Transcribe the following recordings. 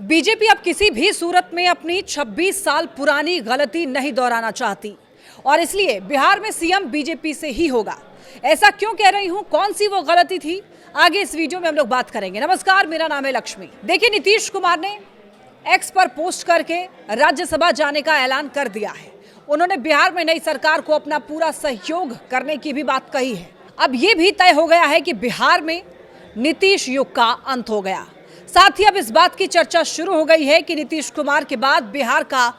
BJP अब किसी भी सूरत में अपनी 26 साल पुरानी गलती नहीं दोहराना चाहती और इसलिए बिहार में सीएम बीजेपी से ही होगा। ऐसा क्यों कह रही हूं, कौन सी वो गलती थी, आगे इस वीडियो में हम लोग बात करेंगे। नमस्कार, मेरा नाम है लक्ष्मी। देखिए, नीतीश कुमार ने एक्स पर पोस्ट करके राज्यसभा जाने का ऐलान कर दिया है। उन्होंने बिहार में नई सरकार को अपना पूरा सहयोग करने की भी बात कही है। अब ये भी तय हो गया है कि बिहार में नीतीश युग का अंत हो गया। साथ ही अब इस बात की चर्चा शुरू हो गई है कि नीतीश कुमार के बाद बिहार का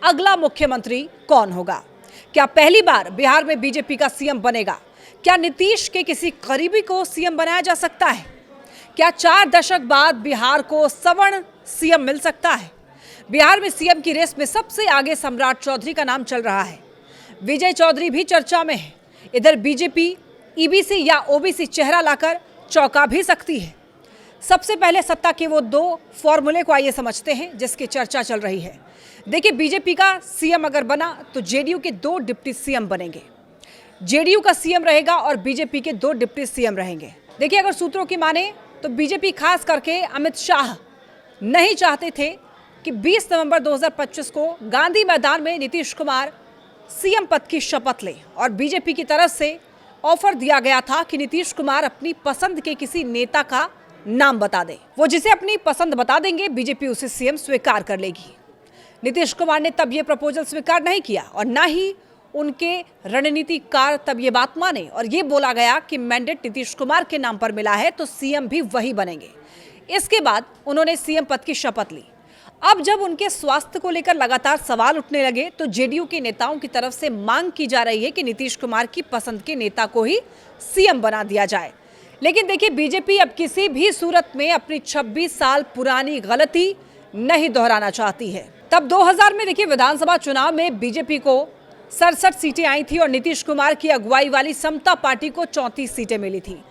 अगला मुख्यमंत्री कौन होगा। क्या पहली बार बिहार में बीजेपी का सीएम बनेगा? क्या नीतीश के किसी करीबी को सीएम बनाया जा सकता है? क्या 4 दशक बाद बिहार को सवर्ण सीएम मिल सकता है? बिहार में सीएम की रेस में सबसे आगे सम्राट चौधरी का नाम चल रहा है। विजय चौधरी भी चर्चा में है। इधर बीजेपी ईबीसी या ओबीसी चेहरा लाकर चौंका भी सकती है। सबसे पहले सत्ता के वो 2 फॉर्मूले को आइए समझते हैं जिसकी चर्चा चल रही है। देखिए, बीजेपी का सीएम अगर बना तो जेडीयू के 2 डिप्टी सीएम बनेंगे। जेडीयू का सीएम रहेगा और बीजेपी के 2 डिप्टी सीएम रहेंगे। देखिए, अगर सूत्रों की माने तो बीजेपी खास करके अमित शाह नहीं चाहते थे कि 20 नवंबर 2025 को गांधी मैदान में नीतीश कुमार सीएम पद की शपथ लें और बीजेपी की तरफ से ऑफर दिया गया था कि नीतीश कुमार अपनी पसंद के किसी नेता का नाम बता दें। वो जिसे अपनी पसंद बता देंगे, बीजेपी उसे सीएम स्वीकार कर लेगी। नीतीश कुमार ने तब ये प्रपोजल स्वीकार नहीं किया और ना ही उनके रणनीतिकार तब ये बात माने और ये बोला गया कि मैंडेट नीतीश कुमार के नाम पर मिला है तो सीएम भी वही बनेंगे। इसके बाद उन्होंने सीएम पद की शपथ ली। अब जब उनके स्वास्थ्य को लेकर लगातार सवाल उठने लगे तो जेडीयू के नेताओं की तरफ से मांग की जा रही है कि नीतीश कुमार की पसंद के नेता को ही सीएम बना दिया जाए। लेकिन देखिए, बीजेपी अब किसी भी सूरत में अपनी 26 साल पुरानी गलती नहीं दोहराना चाहती है। तब 2000 में देखिए, विधानसभा चुनाव में बीजेपी को 67 सीटें आई थी और नीतीश कुमार की अगुवाई वाली समता पार्टी को 34 सीटें मिली थी।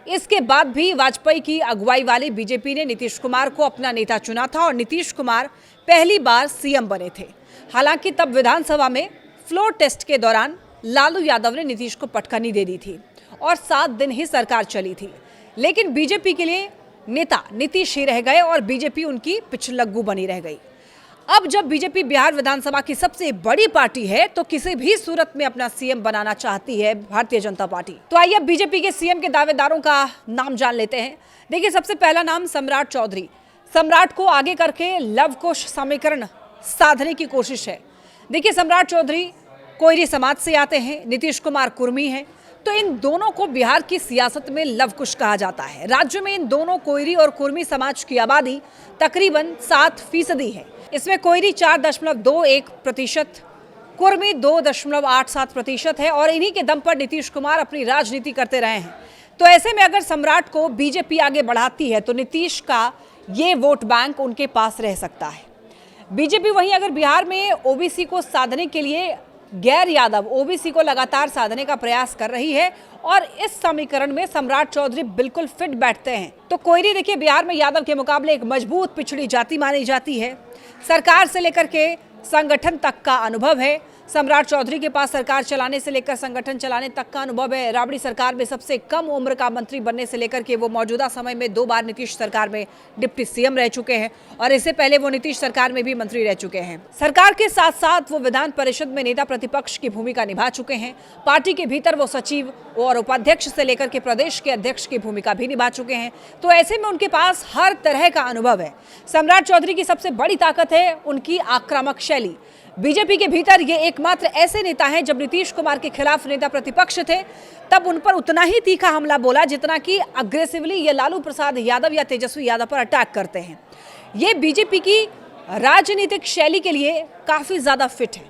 इसके बाद भी वाजपेयी की अगुवाई वाली बीजेपी ने नीतीश कुमार को अपना नेता चुना था और नीतीश कुमार पहली बार सीएम बने थे। हालांकि तब विधानसभा में फ्लोर टेस्ट के दौरान लालू यादव ने नीतीश को पटखनी दे दी थी और 7 दिन ही सरकार चली थी। लेकिन बीजेपी के लिए नेता नीतीश ही रह गए और बीजेपी उनकी पिछलग्गू बनी रह गई। अब जब बीजेपी बिहार विधानसभा की सबसे बड़ी पार्टी है तो किसी भी सूरत में अपना सीएम बनाना चाहती है भारतीय जनता पार्टी। तो आइए अब बीजेपी के सीएम के दावेदारों का नाम जान लेते हैं। देखिए, सबसे पहला नाम सम्राट चौधरी। सम्राट को आगे करके लव कुश समीकरण साधने की कोशिश है। देखिए, सम्राट चौधरी कोयरी समाज से आते हैं, नीतीश कुमार कुर्मी हैं, तो इन दोनों को बिहार की सियासत में लव कुश कहा जाता है। राज्य में इन दोनों कोयरी और कुर्मी समाज की आबादी तकरीबन 7% है। इसमें कोयरी 4.21%, कुर्मी 2.87% है और इन्हीं के दम पर नीतीश कुमार अपनी राजनीति करते रहे हैं। तो ऐसे में अगर सम्राट को बीजेपी आगे बढ़ाती है तो नीतीश का ये वोट बैंक उनके पास रह सकता है। बीजेपी वहीं अगर बिहार में ओबीसी को साधने के लिए गैर यादव ओबीसी को लगातार साधने का प्रयास कर रही है और इस समीकरण में सम्राट चौधरी बिल्कुल फिट बैठते हैं। तो कोयरी देखिए, बिहार में यादव के मुकाबले एक मजबूत पिछड़ी जाति मानी जाती है। सरकार से लेकर के संगठन तक का अनुभव है। सम्राट चौधरी के पास सरकार चलाने से लेकर संगठन चलाने तक का अनुभव है। राबड़ी सरकार में सबसे कम उम्र का मंत्री बनने से लेकर के वो मौजूदा समय में 2 बार नीतीश सरकार में डिप्टी सीएम रह चुके हैं और इससे पहले वो नीतीश सरकार में भी मंत्री रह चुके हैं। सरकार के साथ साथ वो विधान परिषद में नेता प्रतिपक्ष की भूमिका निभा चुके हैं। पार्टी के भीतर वो सचिव और उपाध्यक्ष से लेकर के प्रदेश के अध्यक्ष की भूमिका भी निभा चुके हैं। तो ऐसे में उनके पास हर तरह का अनुभव है। सम्राट चौधरी की सबसे बड़ी ताकत है उनकी आक्रामक शैली। बीजेपी के भीतर ये एकमात्र ऐसे नेता हैं, जब नीतीश कुमार के खिलाफ नेता प्रतिपक्ष थे तब उन पर उतना ही तीखा हमला बोला जितना कि अग्रेसिवली ये लालू प्रसाद यादव या तेजस्वी यादव पर अटैक करते हैं। ये बीजेपी की राजनीतिक शैली के लिए काफी ज्यादा फिट है।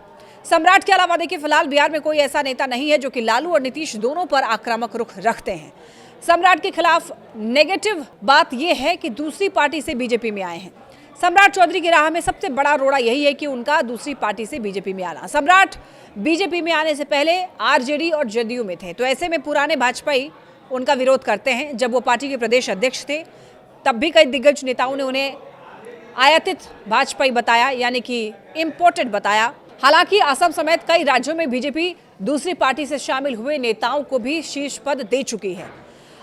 सम्राट के अलावा देखिए, फिलहाल बिहार में कोई ऐसा नेता नहीं है जो कि लालू और नीतीश दोनों पर आक्रामक रुख रखते हैं। सम्राट के खिलाफ नेगेटिव बात यह है कि दूसरी पार्टी से बीजेपी में आए हैं। सम्राट चौधरी की राह में सबसे बड़ा रोड़ा यही है कि उनका दूसरी पार्टी से बीजेपी में आना। सम्राट बीजेपी में आने से पहले आरजेडी और जेडीयू में थे, तो ऐसे में पुराने भाजपाई उनका विरोध करते हैं। जब वो पार्टी के प्रदेश अध्यक्ष थे तब भी कई दिग्गज नेताओं ने उन्हें आयातित भाजपाई बताया, यानी कि इम्पोर्टेड बताया। हालांकि असम समेत कई राज्यों में बीजेपी दूसरी पार्टी से शामिल हुए नेताओं को भी शीर्ष पद दे चुकी है।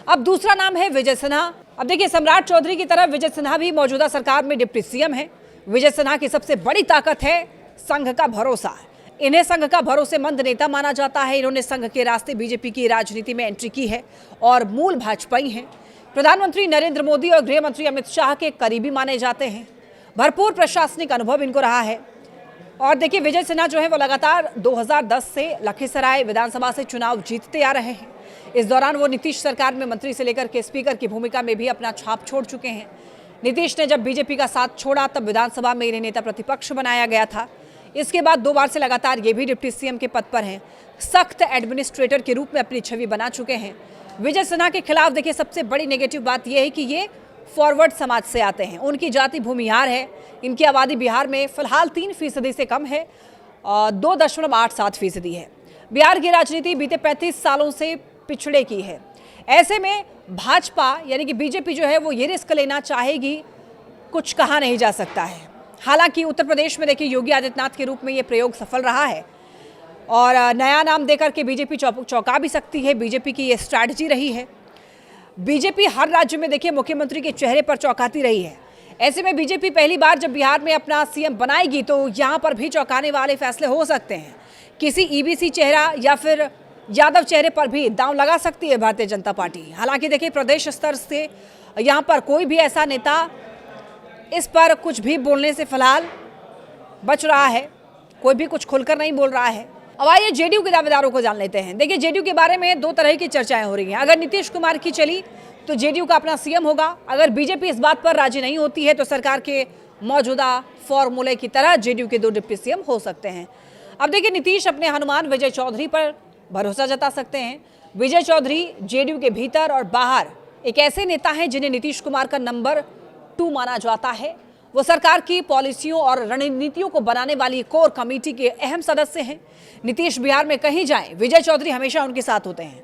अब दूसरा नाम है विजय सिन्हा। अब देखिए, सम्राट चौधरी की तरफ विजय सिन्हा भी मौजूदा सरकार में डिप्टी सीएम है। विजय सिन्हा की सबसे बड़ी ताकत है संघ का भरोसा। इन्हें संघ का भरोसेमंद नेता माना जाता है। इन्होंने संघ के रास्ते बीजेपी की राजनीति में एंट्री की है और मूल भाजपाई हैं। प्रधानमंत्री नरेंद्र मोदी और गृह मंत्री अमित शाह के करीबी माने जाते हैं। भरपूर प्रशासनिक अनुभव इनको रहा है। और देखिए, विजय सिन्हा जो है वो लगातार 2010 से लखीसराय विधानसभा से चुनाव जीतते आ रहे हैं। इस दौरान वो नीतीश सरकार में मंत्री से लेकर के स्पीकर की भूमिका में भी अपना छाप छोड़ चुके हैं। नीतीश ने जब बीजेपी का साथ छोड़ा तब विधानसभा में इन्हें नेता प्रतिपक्ष बनाया गया था। इसके बाद 2 बार से लगातार ये भी डिप्टी सीएम के पद पर हैं। सख्त एडमिनिस्ट्रेटर के रूप में अपनी छवि बना चुके हैं। विजय सिन्हा के खिलाफ देखिए, सबसे बड़ी नेगेटिव बात यह है कि ये फॉरवर्ड समाज से आते हैं। उनकी जाति भूमिहार है। इनकी आबादी बिहार में फिलहाल 3% से कम है, 2.87% है। बिहार की राजनीति बीते 35 सालों से पिछड़े की है। ऐसे में भाजपा यानी कि बीजेपी जो है वो ये रिस्क लेना चाहेगी, कुछ कहा नहीं जा सकता है। हालांकि उत्तर प्रदेश में देखिए, योगी आदित्यनाथ के रूप में ये प्रयोग सफल रहा है और नया नाम देकर के बीजेपी चौंका भी सकती है। बीजेपी की ये स्ट्रैटेजी रही है। बीजेपी हर राज्य में देखिए मुख्यमंत्री के चेहरे पर चौंकाती रही है। ऐसे में बीजेपी पहली बार जब बिहार में अपना सीएम बनाएगी तो यहाँ पर भी चौंकाने वाले फैसले हो सकते हैं। किसी ईबीसी चेहरा या फिर यादव चेहरे पर भी दांव लगा सकती है भारतीय जनता पार्टी। हालांकि देखिए, प्रदेश स्तर से यहाँ पर कोई भी ऐसा नेता इस पर कुछ भी बोलने से फिलहाल बच रहा है। कोई भी कुछ खुलकर नहीं बोल रहा है। अब आइए जेडीयू के दावेदारों को जान लेते हैं। देखिए, जेडीयू के बारे में 2 तरह की चर्चाएं हो रही हैं। अगर नीतीश कुमार की चली तो जेडीयू का अपना सीएम होगा। अगर बीजेपी इस बात पर राजी नहीं होती है तो सरकार के मौजूदा फॉर्मूले की तरह जेडीयू के 2 डिप्टी सीएम हो सकते हैं। अब देखिए, नीतीश अपने हनुमान विजय चौधरी पर भरोसा जता सकते हैं। विजय चौधरी जेडीयू के भीतर और बाहर एक ऐसे नेता हैं जिन्हें नीतीश कुमार का नंबर 2 माना जाता है। वो सरकार की पॉलिसियों और रणनीतियों को बनाने वाली कोर कमेटी के अहम सदस्य हैं। नीतीश बिहार में कहीं जाएं, विजय चौधरी हमेशा उनके साथ होते हैं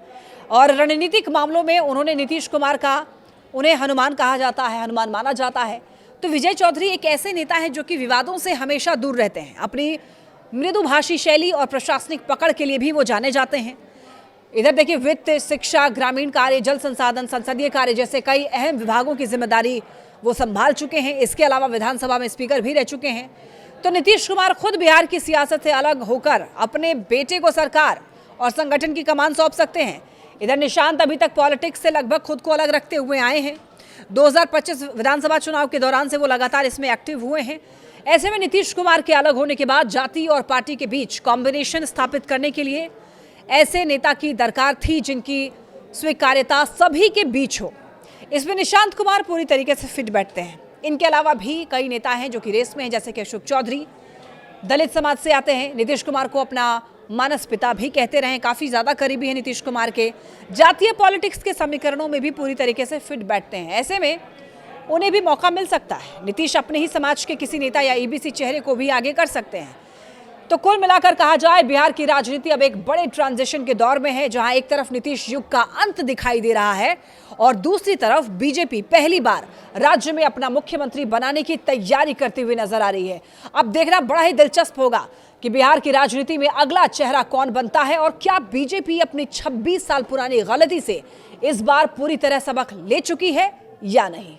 और रणनीतिक मामलों में उन्होंने नीतीश कुमार का उन्हें हनुमान कहा जाता है, हनुमान माना जाता है। तो विजय चौधरी एक ऐसे नेता हैं जो कि विवादों से हमेशा दूर रहते हैं। अपनी मृदुभाषी शैली और प्रशासनिक पकड़ के लिए भी वो जाने जाते हैं। इधर देखिए, वित्त, शिक्षा, ग्रामीण कार्य, जल संसाधन, संसदीय कार्य जैसे कई अहम विभागों की जिम्मेदारी वो संभाल चुके हैं। इसके अलावा विधानसभा में स्पीकर भी रह चुके हैं। तो नीतीश कुमार खुद बिहार की सियासत से अलग होकर अपने बेटे को सरकार और संगठन की कमान सौंप सकते हैं। इधर निशांत अभी तक पॉलिटिक्स से लगभग खुद को अलग रखते हुए आए हैं। 2025 विधानसभा चुनाव के दौरान से वो लगातार इसमें एक्टिव हुए हैं। ऐसे में नीतीश कुमार के अलग होने के बाद जाति और पार्टी के बीच कॉम्बिनेशन स्थापित करने के लिए ऐसे नेता की दरकार थी जिनकी स्वीकार्यता सभी के बीच हो। इसमें निशांत कुमार पूरी तरीके से फिट बैठते हैं। इनके अलावा भी कई नेता हैं जो कि रेस में हैं, जैसे कि अशोक चौधरी दलित समाज से आते हैं। नीतीश कुमार को अपना मानस पिता भी कहते रहे, काफ़ी ज़्यादा करीबी है नीतीश कुमार के। जातीय पॉलिटिक्स के समीकरणों में भी पूरी तरीके से फिट बैठते हैं। ऐसे में उन्हें भी मौका मिल सकता है। नीतीश अपने ही समाज के किसी नेता या ईबीसी चेहरे को भी आगे कर सकते हैं। तो कुल मिलाकर कहा जाए, बिहार की राजनीति अब एक बड़े ट्रांजिशन के दौर में है, जहां एक तरफ नीतीश युग का अंत दिखाई दे रहा है और दूसरी तरफ बीजेपी पहली बार राज्य में अपना मुख्यमंत्री बनाने की तैयारी करती हुई नजर आ रही है। अब देखना बड़ा ही दिलचस्प होगा कि बिहार की राजनीति में अगला चेहरा कौन बनता है और क्या बीजेपी अपनी 26 साल पुरानी गलती से इस बार पूरी तरह सबक ले चुकी है या नहीं।